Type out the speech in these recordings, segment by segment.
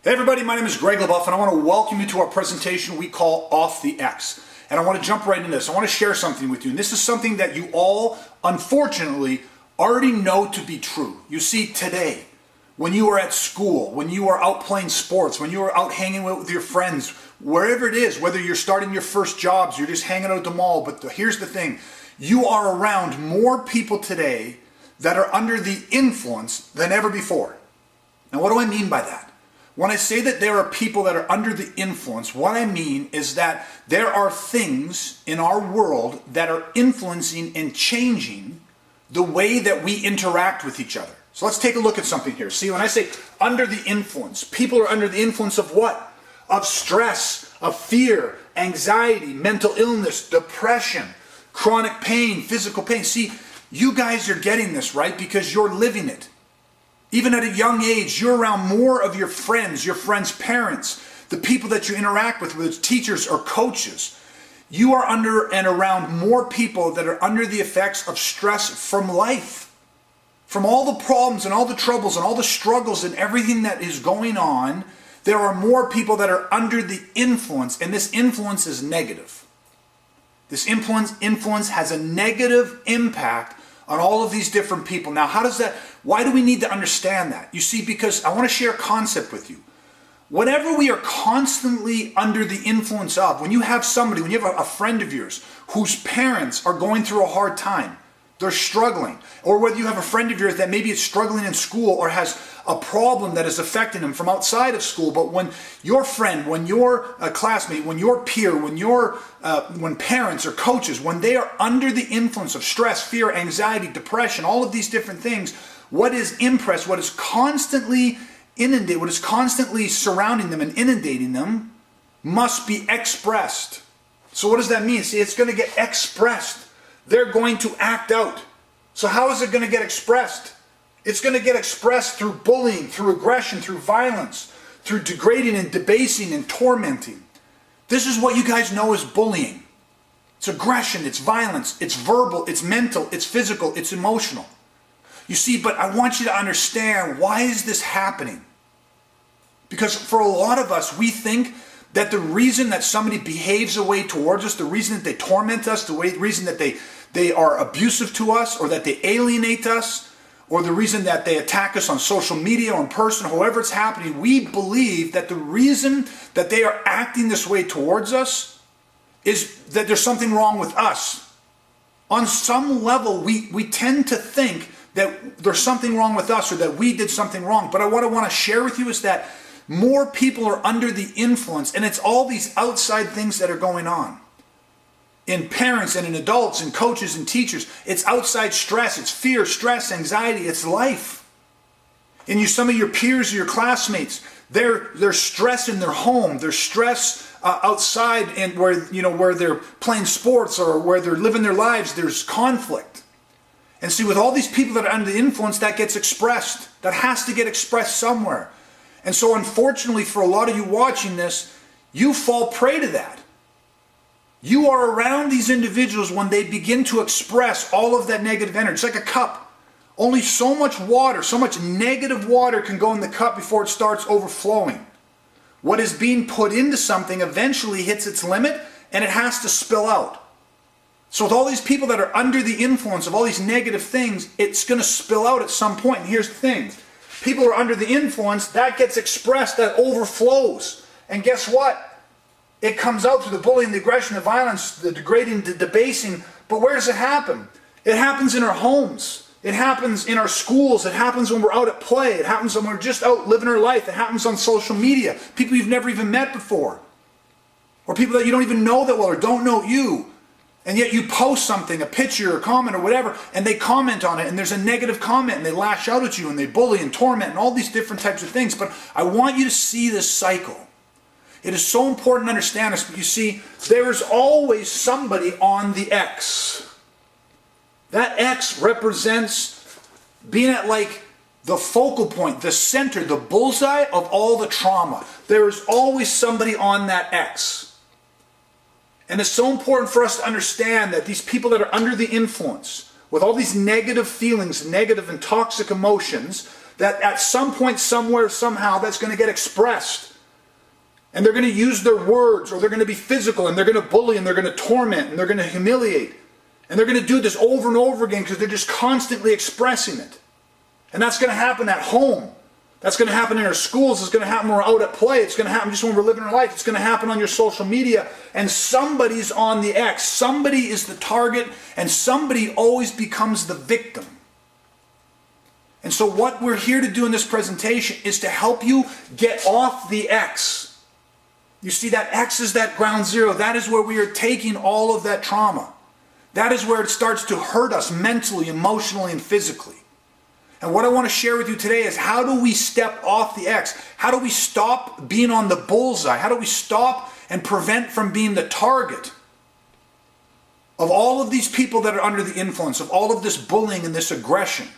Hey everybody, my name is Greg LeBoeuf and I want to welcome you to our presentation we call Off the X. And I want to jump right into this. I want to share something with you. And this is something that you all, unfortunately, already know to be true. You see, today, when you are at school, when you are out playing sports, when you are out hanging with your friends, wherever it is, whether you're starting your first jobs, you're just hanging out at the mall, but here's the thing. You are around more people today that are under the influence than ever before. Now, what do I mean by that? When I say that there are people that are under the influence, what I mean is that there are things in our world that are influencing and changing the way that we interact with each other. So let's take a look at something here. See, when I say under the influence, people are under the influence of what? Of stress, of fear, anxiety, mental illness, depression, chronic pain, physical pain. See, you guys are getting this, right? Because you're living it. Even at a young age, you're around more of your friends' parents, the people that you interact with, whether it's teachers or coaches. You are under and around more people that are under the effects of stress from life. From all the problems and all the troubles and all the struggles and everything that is going on, there are more people that are under the influence, and this influence is negative. This influence has a negative impact on all of these different people. Now, why do we need to understand that? You see, because I want to share a concept with you. Whenever we are constantly under the influence of, when you have a friend of yours whose parents are going through a hard time, they're struggling, or whether you have a friend of yours that maybe is struggling in school or has a problem that is affecting them from outside of school, but when your friend, when your classmate, when your peer, when parents or coaches, when they are under the influence of stress, fear, anxiety, depression, all of these different things, what is constantly inundated, what is constantly surrounding them and inundating them must be expressed. So what does that mean? See, it's going to get expressed. They're going to act out. So how is it going to get expressed? It's going to get expressed through bullying, through aggression, through violence, through degrading and debasing and tormenting. This is what you guys know as bullying. It's aggression, it's violence, it's verbal, it's mental, it's physical, it's emotional. You see, but I want you to understand, why is this happening? Because for a lot of us, we think that the reason that somebody behaves a way towards us, the reason that they torment us, the reason that they are abusive to us, or that they alienate us, or the reason that they attack us on social media or in person, however it's happening, we believe that the reason that they are acting this way towards us is that there's something wrong with us. On some level, we tend to think that there's something wrong with us or that we did something wrong. But what I want to share with you is that more people are under the influence, and it's all these outside things that are going on. In parents and in adults and coaches and teachers, it's outside stress, it's fear, stress, anxiety, it's life. And some of your peers or your classmates, they're stress in their home, they're stress outside, and where they're playing sports or where they're living their lives, there's conflict. And see, with all these people that are under the influence, that gets expressed. That has to get expressed somewhere. And so unfortunately for a lot of you watching this, you fall prey to that. You are around these individuals when they begin to express all of that negative energy. It's like a cup. Only so much water, so much negative water can go in the cup before it starts overflowing. What is being put into something eventually hits its limit and it has to spill out. So with all these people that are under the influence of all these negative things, it's going to spill out at some point. And here's the thing. People are under the influence, that gets expressed, that overflows. And guess what? It comes out through the bullying, the aggression, the violence, the degrading, the debasing. But where does it happen? It happens in our homes. It happens in our schools. It happens when we're out at play. It happens when we're just out living our life. It happens on social media. People you've never even met before. Or people that you don't even know that well or don't know you. And yet you post something, a picture or comment or whatever, and they comment on it, and there's a negative comment, and they lash out at you, and they bully and torment, and all these different types of things. But I want you to see this cycle. It is so important to understand this, but you see, there is always somebody on the X. That X represents being at like the focal point, the center, the bullseye of all the trauma. There is always somebody on that X. And it's so important for us to understand that these people that are under the influence, with all these negative feelings, negative and toxic emotions, that at some point, somewhere, somehow, that's going to get expressed. And they're going to use their words, or they're going to be physical, and they're going to bully, and they're going to torment, and they're going to humiliate. And they're going to do this over and over again because they're just constantly expressing it. And that's going to happen at home. That's going to happen in our schools. It's going to happen when we're out at play. It's going to happen just when we're living our life. It's going to happen on your social media. And somebody's on the X. Somebody is the target, and somebody always becomes the victim. And so what we're here to do in this presentation is to help you get off the X. You see, that X is that ground zero. That is where we are taking all of that trauma. That is where it starts to hurt us mentally, emotionally, and physically. And what I want to share with you today is, how do we step off the X? How do we stop being on the bullseye? How do we stop and prevent from being the target of all of these people that are under the influence, of all of this bullying and this aggression?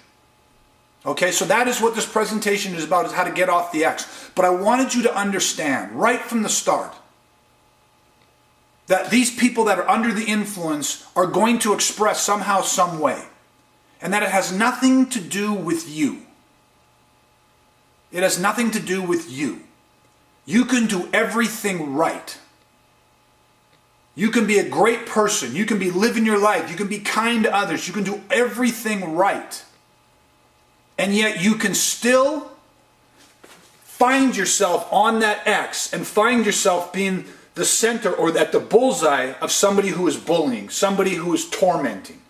Okay, so that is what this presentation is about, is how to get off the X. But I wanted you to understand right from the start that these people that are under the influence are going to express somehow, some way. And that it has nothing to do with you. It has nothing to do with you. You can do everything right. You can be a great person. You can be living your life. You can be kind to others. You can do everything right. And yet you can still find yourself on that X and find yourself being the center or at the bullseye of somebody who is bullying, somebody who is tormenting.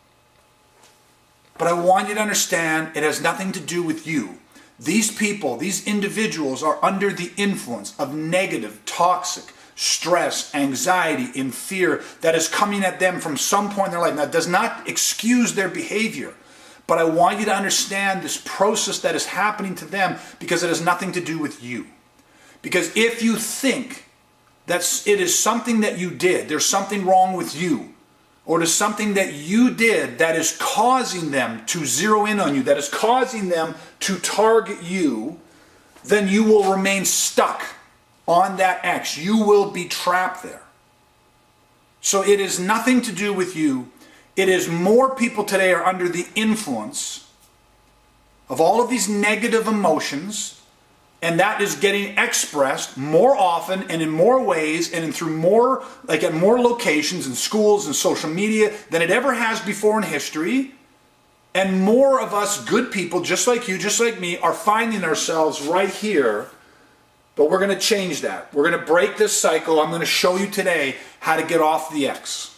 But I want you to understand, it has nothing to do with you. These people, these individuals are under the influence of negative, toxic, stress, anxiety, and fear that is coming at them from some point in their life. Now, it does not excuse their behavior, but I want you to understand this process that is happening to them, because it has nothing to do with you. Because if you think that it is something that you did, there's something wrong with you, or there's something that you did that is causing them to zero in on you, that is causing them to target you, then you will remain stuck on that X. You will be trapped there. So it is nothing to do with you. It is more people today are under the influence of all of these negative emotions, and that is getting expressed more often and in more ways and through more, like at more locations in schools and social media than it ever has before in history. And more of us good people, just like you, just like me, are finding ourselves right here. But we're going to change that. We're going to break this cycle. I'm going to show you today how to get off the X.